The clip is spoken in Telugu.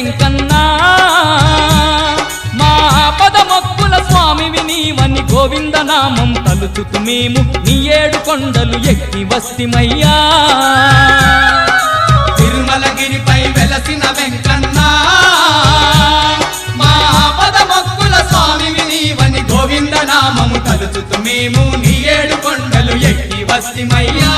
వెంకన్నా మా పదమొక్కుల స్వామివి నీవని గోవిందనామం తలుచుతు మేము నీ 7 కొండలు ఎక్కి వస్తిమయ్యా తిరుమలగిరిపై వెలసిన వెంకన్నా మా పదమొక్కుల స్వామివి నీవని గోవిందనామము తలుచుతు మేము నీ 7 కొండలు ఎక్కి వస్తిమయ్యా